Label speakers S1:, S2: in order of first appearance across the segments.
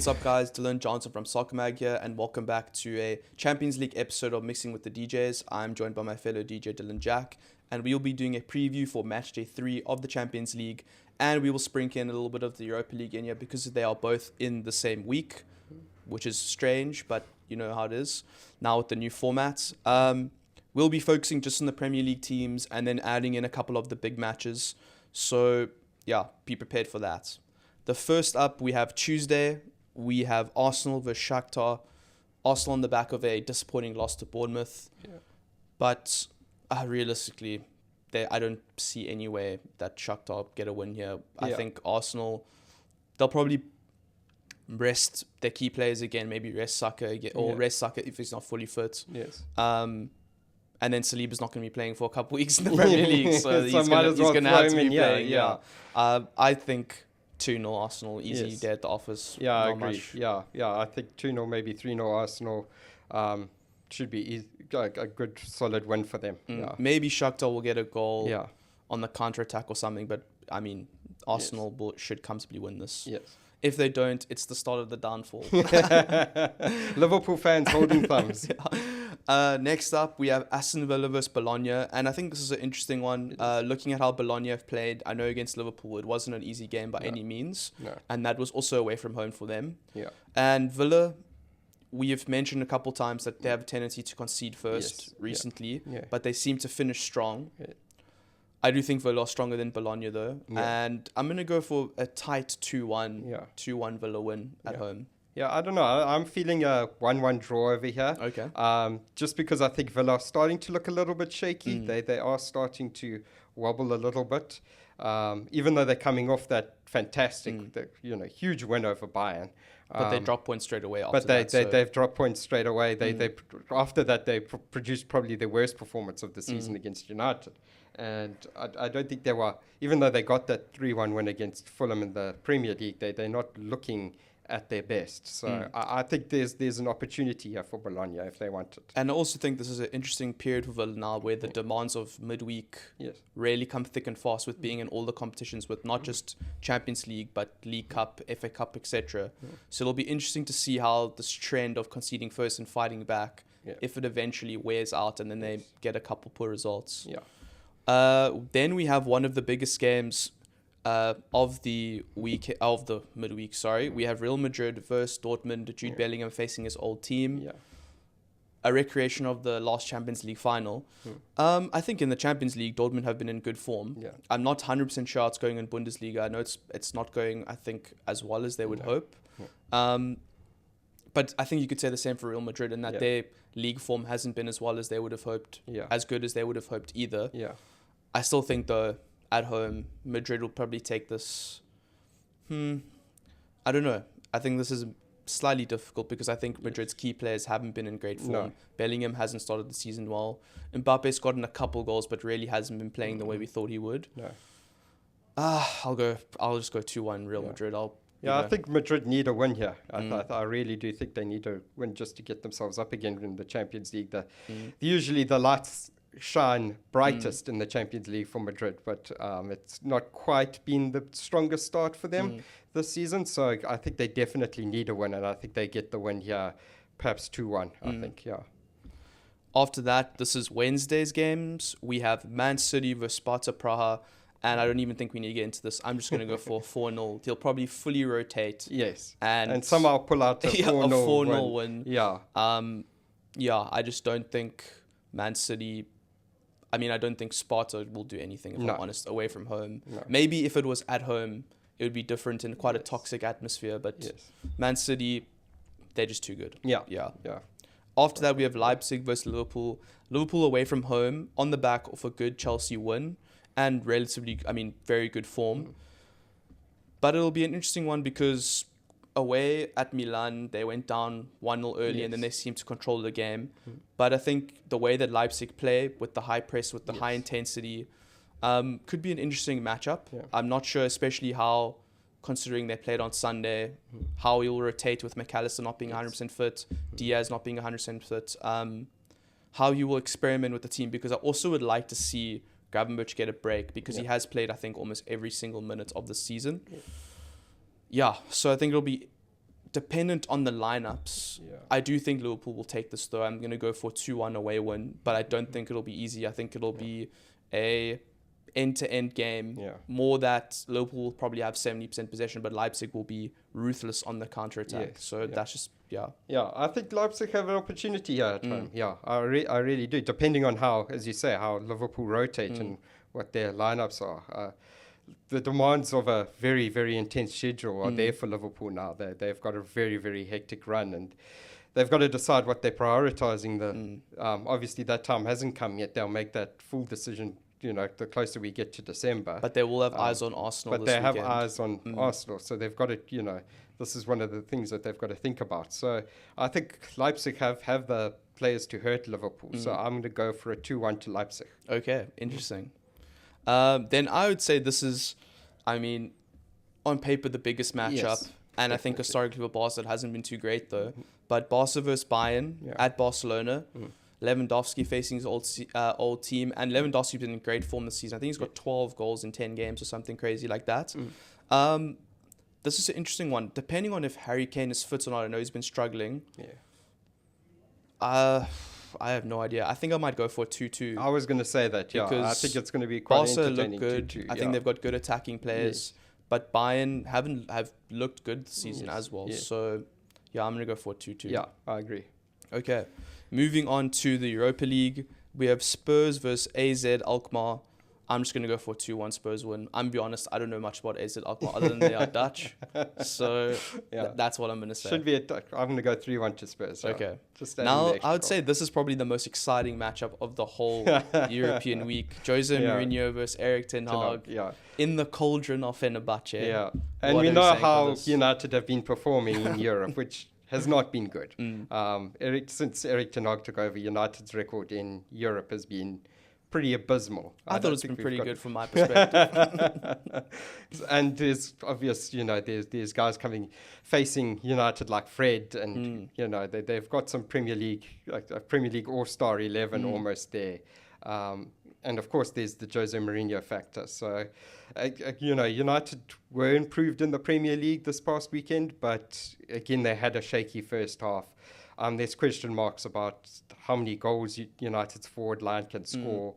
S1: What's up, guys? Dylan Johnson from Soccer Mag here, and welcome back to a Champions League episode of Mixing with the DJs. I'm joined by my fellow DJ Dylan Jack, and we'll be doing a preview for match day 3 of the Champions League, and we will sprinkle in a little bit of the Europa League in here because they are both in the same week, which is strange, but you know how it is now with the new formats. We'll be focusing just on the Premier League teams and then adding in a couple of the big matches. So, yeah, be prepared for that. The first up, we have Tuesday. We have Arsenal versus Shakhtar. Arsenal on the back of a disappointing loss to Bournemouth. Yeah. But realistically, I don't see any way that Shakhtar get a win here. I think Arsenal, they'll probably rest their key players again, maybe rest Saka again, or rest Saka if he's not fully fit.
S2: Yes.
S1: And then Saliba's not going to be playing for a couple weeks in the Premier League, so he's going to have to be playing. Yeah. I think 2-0 Arsenal, easy day at the office.
S2: Yeah, I agree. Much. Yeah, I think 2-0, maybe 3-0 Arsenal should be a good, solid win for them. Yeah.
S1: Maybe Shakhtar will get a goal on the counter-attack or something, but, I mean, Arsenal should comfortably win this.
S2: Yes.
S1: If they don't, it's the start of the downfall.
S2: Liverpool fans holding thumbs.
S1: Next up, we have Aston Villa versus Bologna, and I think this is an interesting one. Looking at how Bologna have played, I know against Liverpool, it wasn't an easy game by any means, and that was also away from home for them.
S2: Yeah.
S1: And Villa, we have mentioned a couple times that they have a tendency to concede first recently, but they seem to finish strong. Yeah. I do think Villa are stronger than Bologna, though. Yeah. And I'm going to go for a tight 2-1 Villa win at home.
S2: Yeah, I don't know. I'm feeling a 1-1 draw over here.
S1: Okay.
S2: Just because I think Villa are starting to look a little bit shaky. They are starting to wobble a little bit. Even though they're coming off that fantastic, huge win over Bayern.
S1: But they drop points straight away after that.
S2: But they've dropped points straight away. After that, they produced probably their worst performance of the season against United. And I don't think they were, even though they got that 3-1 win against Fulham in the Premier League, they're not looking at their best. So I think there's an opportunity here for Bologna if they want it.
S1: And I also think this is an interesting period for Villa now where the demands of midweek really come thick and fast with being in all the competitions with not just Champions League, but League Cup, FA Cup, etc. So it'll be interesting to see how this trend of conceding first and fighting back, if it eventually wears out and then they get a couple poor results.
S2: Yeah.
S1: Then we have one of the biggest games of the midweek. We have Real Madrid versus Dortmund. Jude Bellingham facing his old team.
S2: Yeah.
S1: A recreation of the last Champions League final. I think in the Champions League, Dortmund have been in good form.
S2: Yeah.
S1: I'm not 100% sure it's going in Bundesliga. I know it's not going, I think, as well as they would hope. But I think you could say the same for Real Madrid in that their league form hasn't been as well as they would have hoped, as good as they would have hoped either.
S2: Yeah.
S1: I still think, though, at home, Madrid will probably take this. I don't know. I think this is slightly difficult because I think Madrid's key players haven't been in great form.
S2: No.
S1: Bellingham hasn't started the season well. Mbappe's gotten a couple goals, but really hasn't been playing the way we thought he would.
S2: No.
S1: I'll just go 2-1 Real Madrid.
S2: I think Madrid need a win here. I really do think they need a win just to get themselves up again in the Champions League. Usually the lights shine brightest in the Champions League for Madrid, but it's not quite been the strongest start for them this season. So I think they definitely need a win, and I think they get the win here, perhaps 2-1, I think,
S1: After that, this is Wednesday's games. We have Man City versus Sparta Praha. And I don't even think we need to get into this. I'm just going to go for 4-0. He'll probably fully rotate.
S2: Yes.
S1: And
S2: somehow pull out a 4-0
S1: win.
S2: Yeah.
S1: I just don't think Man City... I mean, I don't think Sparta will do anything, if I'm honest, away from home.
S2: No.
S1: Maybe if it was at home, it would be different in quite a toxic atmosphere. But Man City, they're just too good.
S2: Yeah.
S1: After that, we have Leipzig versus Liverpool. Liverpool away from home on the back of a good Chelsea win. And relatively, very good form. But it'll be an interesting one because away at Milan, they went down 1-0 early and then they seemed to control the game. But I think the way that Leipzig play with the high press, with the high intensity, could be an interesting matchup.
S2: Yeah.
S1: I'm not sure, especially how, considering they played on Sunday, how he will rotate with McAllister not being 100% fit, Diaz not being 100% fit, how he will experiment with the team, because I also would like to see Gravenberch get a break because he has played, I think, almost every single minute of the season. So I think it'll be dependent on the lineups, I do think Liverpool will take this though. I'm going to go for 2-1 away win, but I don't think it'll be easy. I think it'll be a end-to-end game. More that Liverpool will probably have 70% possession, but Leipzig will be ruthless on the counter-attack. That's just,
S2: I think Leipzig have an opportunity here at home. I really do, depending on how, as you say, how Liverpool rotate and what their lineups are. The demands of a very, very intense schedule are there for Liverpool now. They've got a very, very hectic run, and they've got to decide what they're prioritizing. Obviously, that time hasn't come yet. They'll make that full decision, the closer we get to December.
S1: But they will have eyes on Arsenal
S2: this
S1: weekend.
S2: But they have eyes on Arsenal, so they've got to, this is one of the things that they've got to think about. So I think Leipzig have the players to hurt Liverpool. So I'm going to go for a 2-1 to Leipzig.
S1: Okay, interesting. Then I would say this is, on paper, the biggest matchup.
S2: Yes,
S1: and definitely. I think historically for Barca, it hasn't been too great, though. But Barca versus Bayern at Barcelona. Lewandowski facing his old team. And Lewandowski's been in great form this season. I think he's got 12 goals in 10 games or something crazy like that. This is an interesting one. Depending on if Harry Kane is fit or not, I know he's been struggling. I have no idea. I think I might go for a 2-2.
S2: I was going to say that, I think it's going to be quite entertaining.
S1: Barca look good.
S2: 2-2,
S1: I think they've got good attacking players. But Bayern have looked good this season as well. So, I'm going to go for a 2-2.
S2: Yeah, I agree.
S1: Okay. Moving on to the Europa League. We have Spurs versus AZ Alkmaar. I'm just going to go for a 2-1 Spurs win. I'm going to be honest, I don't know much about AZ Alkmaar other than they are Dutch. So that's what I'm going to say.
S2: Should be I'm going to go 3-1 to Spurs.
S1: Okay. Now, I would say this is probably the most exciting matchup of the whole European week. Jose Mourinho versus Eric Ten Hag in the cauldron of Fenerbahce.
S2: Yeah. And we know how United have been performing in Europe, which has not been good. Since Eric Ten Hag took over, United's record in Europe has been pretty abysmal.
S1: I thought it's been pretty good from my perspective.
S2: And there's obvious, there's guys facing United like Fred, and they've got some Premier League, like a Premier League All-Star 11 almost there. And of course, there's the Jose Mourinho factor. So, United were improved in the Premier League this past weekend, but again, they had a shaky first half. There's question marks about how many goals United's forward line can score.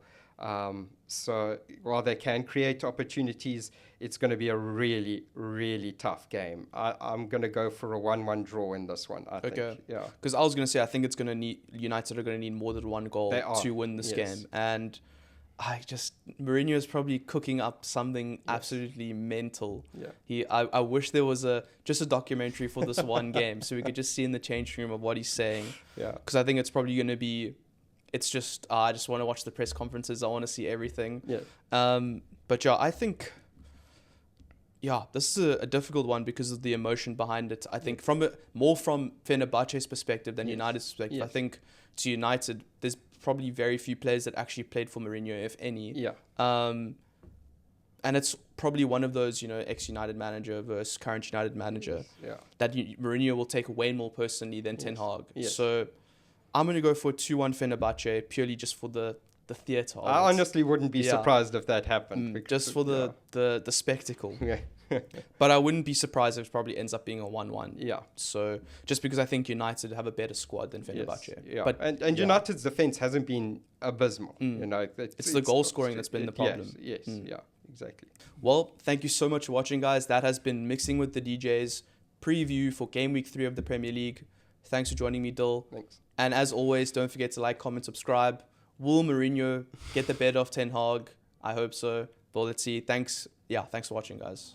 S2: So while they can create opportunities, it's going to be a really, really tough game. I'm going to go for a 1-1 draw in this one, I think. Yeah.
S1: Because I was going to say, I think United are going to need more than one goal to win this game. And Mourinho is probably cooking up something absolutely mental. I wish there was just a documentary for this one game so we could just see in the changing room of what he's saying. Because I think it's probably going to be, it's just, I just want to watch the press conferences. I want to see everything. But I think, this is a difficult one because of the emotion behind it. I think more from Fenerbahce's perspective than United's perspective. I think to United, there's probably very few players that actually played for Mourinho, if any. And it's probably one of those, ex-United manager versus current United manager that Mourinho will take way more personally than Ten Hag. So I'm going to go for 2-1 Fenerbahce purely just for the theatre of
S2: I honestly wouldn't be surprised if that happened.
S1: Just for the spectacle. But I wouldn't be surprised if it probably ends up being a 1-1. So just because I think United have a better squad than Fenerbahce.
S2: But and United's defense hasn't been abysmal.
S1: It's the goal scoring that's been the problem.
S2: Exactly.
S1: Well, thank you so much for watching, guys. That has been Mixing with the DJs preview for Game Week 3 of the Premier League. Thanks for joining me, Dill.
S2: Thanks.
S1: And as always, don't forget to like, comment, subscribe. Will Mourinho get the better of Ten Hag? I hope so. But let's see. Thanks for watching, guys.